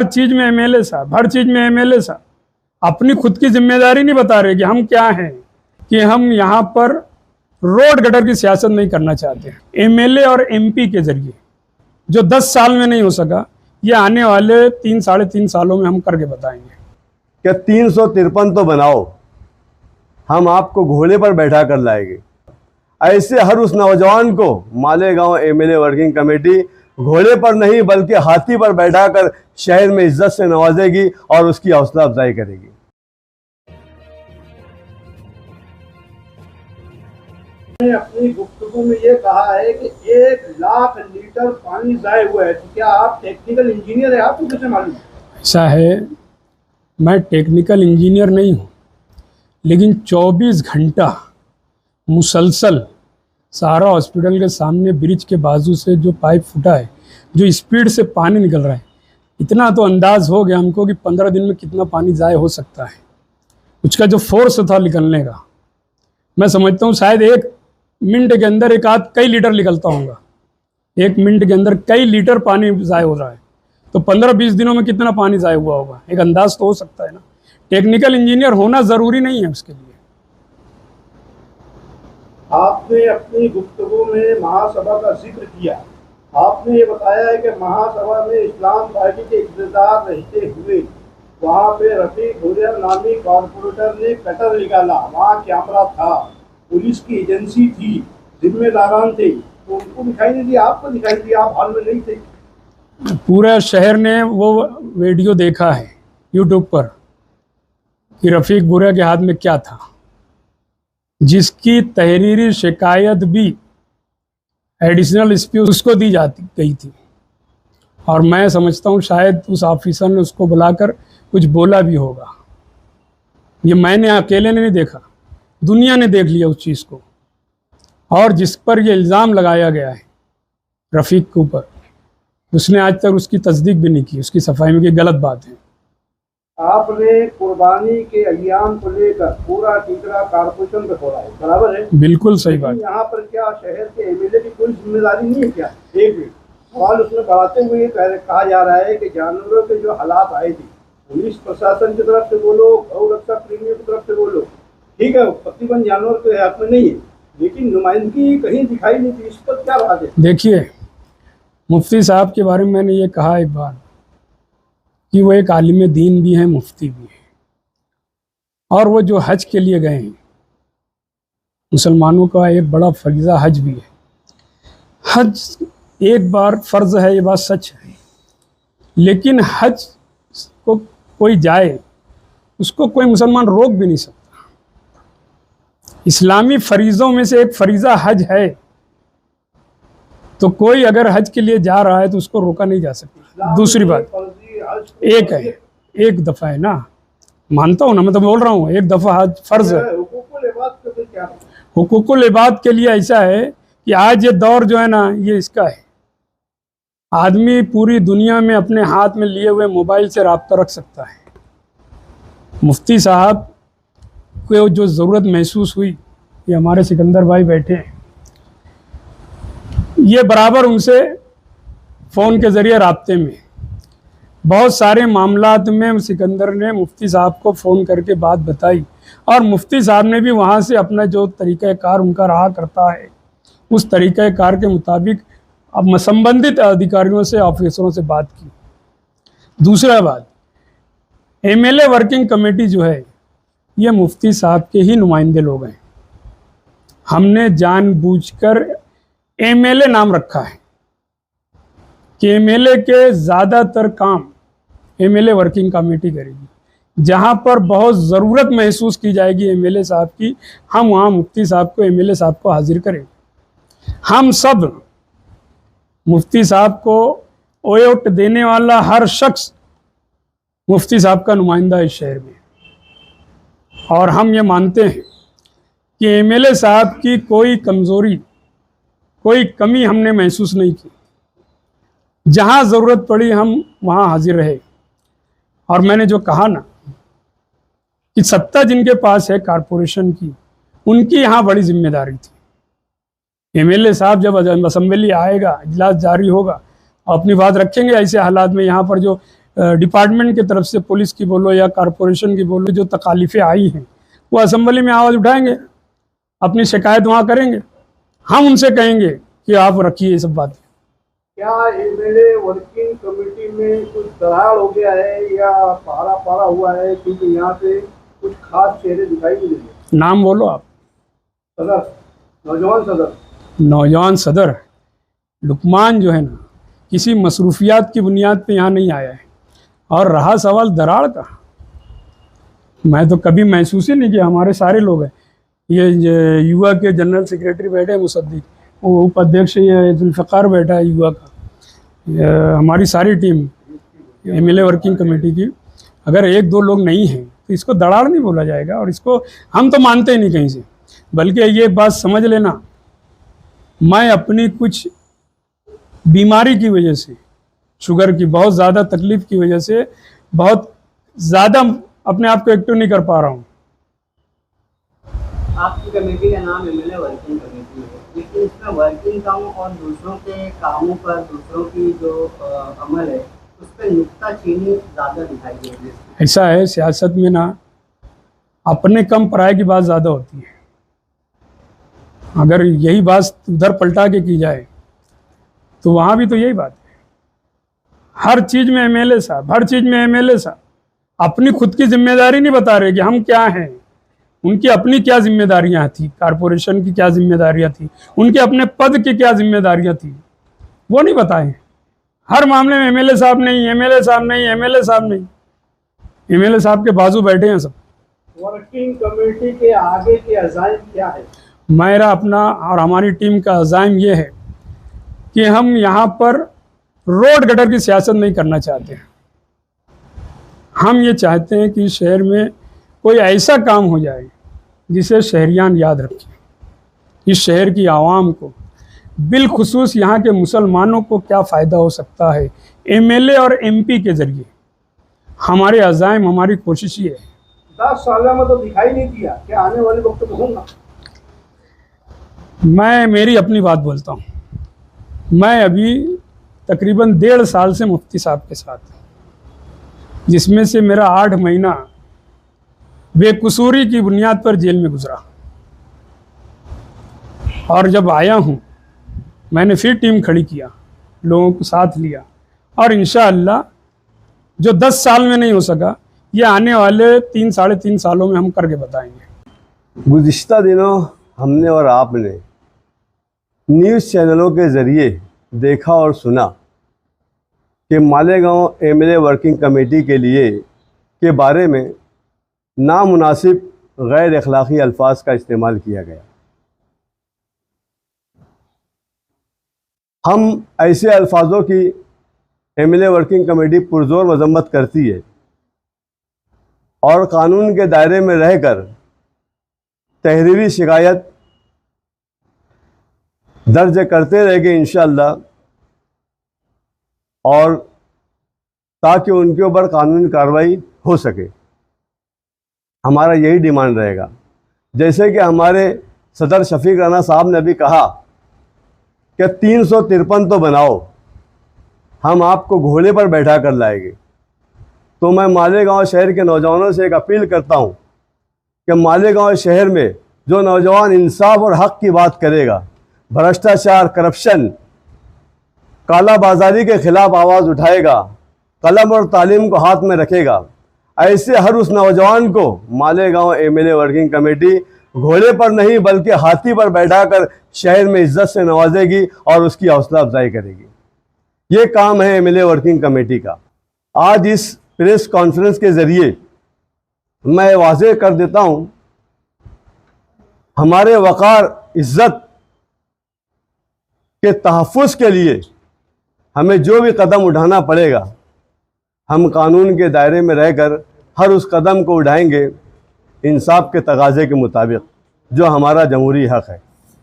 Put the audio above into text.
हर चीज में एमएलए साहब, हर चीज में एमएलए साहब अपनी खुद की जिम्मेदारी नहीं बता रहे कि हम क्या हैं, कि हम यहाँ पर रोड गटर की सियासत नहीं करना चाहते हैं। एमएलए और एमपी के जरिए जो 10 साल में नहीं हो सका, ये आने वाले 3 साढ़े 3 सालों में हम करके बताएंगे। क्या 353 तो बनाओ, हम आपको घोड़े पर बैठा कर लाएंगे। ऐसे हर उस नौजवान को मालेगांव एमएलए वर्किंग कमेटी घोड़े पर नहीं बल्कि हाथी पर बैठाकर शहर में इज्जत से नवाजेगी और उसकी हौसला अफजाई करेगी। अपनी गुफ्तगू में ये कहा है कि 1 लाख लीटर पानी जाया हुआ है, तो क्या आप टेक्निकल इंजीनियर है? आपको कैसे मालूम? ऐसा है, मैं टेक्निकल इंजीनियर नहीं हूँ, लेकिन 24 घंटा मुसलसल सहारा हॉस्पिटल के सामने ब्रिज के बाजू से जो पाइप फूटा है, जो स्पीड से पानी निकल रहा है, इतना तो अंदाज हो गया हमको कि 15 दिन में कितना पानी ज़ाया हो सकता है। उसका जो फोर्स था निकलने का, मैं समझता हूँ शायद 1 मिनट के अंदर एक आध कई लीटर निकलता होगा। 1 मिनट के अंदर कई लीटर पानी ज़ाया हो रहा है, तो 15-20 दिनों में कितना पानी ज़ाया हुआ होगा, एक अंदाज तो हो सकता है ना। टेक्निकल इंजीनियर होना ज़रूरी नहीं है उसके लिए। आपने अपनी गुफ्तगू में महासभा का जिक्र किया। आपने ये बताया है कि महासभा में इस्लाम पार्टी के इक़्तिदार रहते हुए वहाँ पे रफीक हुरैया नामी कॉर्पोरेटर ने कटर निकाला, वहाँ कैमरा था, पुलिस की एजेंसी थी, जिम्मेदारान थे, तो उनको दिखाई नहीं दिया, आपको दिखाई दिया, आप हाल में नहीं थे। पूरा शहर ने वो वीडियो देखा है यूट्यूब पर कि रफीक हुरैया के हाथ में क्या था, जिसकी तहरीरी शिकायत भी एडिशनल एसपी उसको दी जाती गई थी। और मैं समझता हूँ शायद उस ऑफिसर ने उसको बुलाकर कुछ बोला भी होगा। ये मैंने अकेले ने नहीं देखा, दुनिया ने देख लिया उस चीज़ को। और जिस पर ये इल्ज़ाम लगाया गया है रफ़ीक के ऊपर, उसने आज तक उसकी तस्दीक भी नहीं की, उसकी सफाई में की गलत बात है। आपने कुर्बानी के अय्याम को लेकर पूरा टीकरा कारपोरेशन पे छोड़ा है, बराबर है? बिल्कुल सही बात। यहाँ पर क्या शहर के एमएलए की कोई जिम्मेदारी नहीं है क्या? एक मिनट सवाल उसमें बढ़ाते हुए कहा जा रहा है कि जानवरों के जो हालात आए थे, पुलिस प्रशासन की तरफ से बोलो, गौ रक्षा प्रेमियों की तरफ से बोलो, ठीक है, प्रतिबंध जानवर के हाथ में नहीं है, लेकिन नुमाइंदगी कहीं दिखाई नहीं थी, इस पर क्या बात है? देखिए, मुफ्ती साहब के बारे में मैंने ये कहा एक बार कि वो एक आलिम दीन भी हैं, मुफ्ती भी हैं, और वो जो हज के लिए गए हैं, मुसलमानों का एक बड़ा फरीज़ा हज भी है। हज एक बार फ़र्ज़ है, ये बात सच है, लेकिन हज को कोई जाए उसको कोई मुसलमान रोक भी नहीं सकता। इस्लामी फरीज़ों में से एक फरीज़ा हज है, तो कोई अगर हज के लिए जा रहा है तो उसको रोका नहीं जा सकता। दूसरी बात, एक है, एक दफ़ा है ना, मानता हूँ ना, मैं तो बोल रहा हूँ, एक दफ़ा हज फ़र्ज़ है। हुकूकुल इबाद के लिए ऐसा है कि आज ये दौर जो है ना, ये इसका है, आदमी पूरी दुनिया में अपने हाथ में लिए हुए मोबाइल से राब्ता रख सकता है। मुफ्ती साहब को जो ज़रूरत महसूस हुई, ये हमारे सिकंदर भाई बैठे हैं, ये बराबर उनसे फ़ोन के ज़रिए राब्ते में, बहुत सारे मामलात में सिकंदर ने मुफ्ती साहब को फ़ोन करके बात बताई, और मुफ्ती साहब ने भी वहाँ से अपना जो तरीक़ाकार उनका रहा करता है, उस तरीक़ाकार के मुताबिक अब संबंधित अधिकारियों से, ऑफिसरों से बात की। दूसरा बात, एमएलए वर्किंग कमेटी जो है, ये मुफ्ती साहब के ही नुमाइंदे लोग हैं। हमने जानबूझकर एमएलए नाम रखा है कि एमएलए के ज़्यादातर काम एमएलए वर्किंग कमेटी करेगी। जहाँ पर बहुत ज़रूरत महसूस की जाएगी एमएलए साहब की, हम वहाँ मुफ्ती साहब को, एमएलए साहब को हाजिर करेंगे। हम सब मुफ्ती साहब को वोट देने वाला हर शख्स मुफ्ती साहब का नुमाइंदा है इस शहर में, और हम ये मानते हैं कि एमएलए साहब की कोई कमज़ोरी, कोई कमी हमने महसूस नहीं की। जहाँ ज़रूरत पड़ी हम वहाँ हाजिर रहे। और मैंने जो कहा ना कि सत्ता जिनके पास है कारपोरेशन की, उनकी यहाँ बड़ी जिम्मेदारी थी। एमएलए साहब जब असेंबली आएगा, इजलास जारी होगा, अपनी बात रखेंगे। ऐसे हालात में यहाँ पर जो डिपार्टमेंट की तरफ से, पुलिस की बोलो या कॉरपोरेशन की बोलो, जो तकालीफें आई हैं वो असेंबली में आवाज़ उठाएंगे, अपनी शिकायत वहाँ करेंगे। हम उनसे कहेंगे कि आप रखिए ये सब बातें। क्या एमएलए वर्किंग कमेटी में कुछ दरार हो गया है या पारा पारा हुआ है, क्योंकि यहाँ पे कुछ खास चेहरे दिखाई नहीं दे रहे? नाम बोलो आप। सदर, नौजवान सदर। नौजवान सदर लुकमान जो है ना, किसी मसरूफियात की बुनियाद पे यहाँ नहीं आया है। और रहा सवाल दरार का, मैं तो कभी महसूस ही नहीं किया। हमारे सारे लोग हैं, ये युवा के जनरल सेक्रेटरी बैठे हैं मुसद्दिक, वो उपाध्यक्ष ये जुल्फ़िकार बैठा है युवा का, हमारी सारी टीम एमएलए वर्किंग कमेटी की। अगर एक दो लोग नहीं हैं तो इसको दरार नहीं बोला जाएगा, और इसको हम तो मानते ही नहीं कहीं से। बल्कि ये बात समझ लेना, मैं अपनी कुछ बीमारी की वजह से, शुगर की बहुत ज़्यादा तकलीफ़ की वजह से बहुत ज़्यादा अपने आप को एक्टिव नहीं कर पा रहा हूँ। आपकी कमेटी का नाम एमएलए वर्किंग कमेटी है, लेकिन इसमें वर्किंग कामों और दूसरों के कामों पर, दूसरों की जो अमल है उस पर नुक्ताचीनी ज़्यादा दिखाई दे रही है। ऐसा है सियासत में ना, अपने कम पराये की बात ज़्यादा होती है। अगर यही बात उधर पलटा के की जाए तो वहाँ भी तो यही बात है। हर चीज़ में एमएलए साहब, हर चीज़ में एमएलए साहब अपनी खुद की जिम्मेदारी नहीं बता रहे कि हम क्या हैं। उनकी अपनी क्या जिम्मेदारियां थी, कॉरपोरेशन की क्या जिम्मेदारियां थी, उनके अपने पद की क्या जिम्मेदारियां थी, वो नहीं बताए। हर मामले में एमएलए साहब नहीं, एमएलए साहब नहीं, एमएलए साहब नहीं। एमएलए साहब के बाजू बैठे हैं सब। वर्किंग कमेटी के आगे के अज़ाइम क्या है? मेरा अपना और हमारी टीम का अज़ाइम ये है कि हम यहाँ पर रोड गटर की सियासत नहीं करना चाहते हैं। हम ये चाहते हैं कि शहर में कोई ऐसा काम हो जाए जिसे शहरियान याद रखें। इस शहर की आवाम को, बिलखुसूस यहाँ के मुसलमानों को क्या फ़ायदा हो सकता है एमएलए और एमपी के ज़रिए। हमारे अज़ाइम, हमारी कोशिश ये है। 10 साल में तो दिखाई नहीं दिया, क्या आने वाले वक्त में होगा? मैं मेरी अपनी बात बोलता हूँ। मैं अभी तकरीबन 1.5 साल से मुफ्ती साहब के साथ, जिसमें से मेरा 8 महीना बेकसूरी की बुनियाद पर जेल में गुजरा। और जब आया हूँ मैंने फिर टीम खड़ी किया, लोगों को साथ लिया, और इंशाअल्लाह जो 10 साल में नहीं हो सका, ये आने वाले 3 साढ़े 3 सालों में हम करके बताएंगे। गुज़िश्ता दिनों हमने और आपने न्यूज़ चैनलों के ज़रिए देखा और सुना कि मालेगांव एमएलए वर्किंग कमेटी के बारे में नामुनासिब गैर अखलाक़ी अल्फाज का इस्तेमाल किया गया। हम ऐसे अल्फाजों की एमएलए वर्किंग कमेटी पुरज़ोर मज़म्मत करती है और कानून के दायरे में रहकर तहरीरी शिकायत दर्ज करते रहेंगे इंशाअल्लाह, और ताकि उनके ऊपर कानूनी कार्रवाई हो सके। हमारा यही डिमांड रहेगा। जैसे कि हमारे सदर शफीक राना साहब ने अभी कहा कि 353 तो बनाओ, हम आपको घोड़े पर बैठा कर लाएंगे। तो मैं मालेगांव शहर के नौजवानों से एक अपील करता हूं कि मालेगांव शहर में जो नौजवान इंसाफ और हक़ की बात करेगा, भ्रष्टाचार, करप्शन, काला बाजारी के खिलाफ आवाज़ उठाएगा, कलम और तालीम को हाथ में रखेगा, ऐसे हर उस नौजवान को मालेगांव एमएलए वर्किंग कमेटी घोड़े पर नहीं बल्कि हाथी पर बैठाकर शहर में इज्जत से नवाजेगी और उसकी हौसला अफजाई करेगी। ये काम है एमएलए वर्किंग कमेटी का। आज इस प्रेस कॉन्फ्रेंस के ज़रिए मैं वाज़ेह कर देता हूँ, हमारे वक़ार, इज्जत के तहफ़्फ़ुज़ के लिए हमें जो भी कदम उठाना पड़ेगा, हम कानून के दायरे में रहकर हर उस कदम को उठाएंगे इंसाफ के तकाज़े के मुताबिक, जो हमारा जमहूरी हक़ है।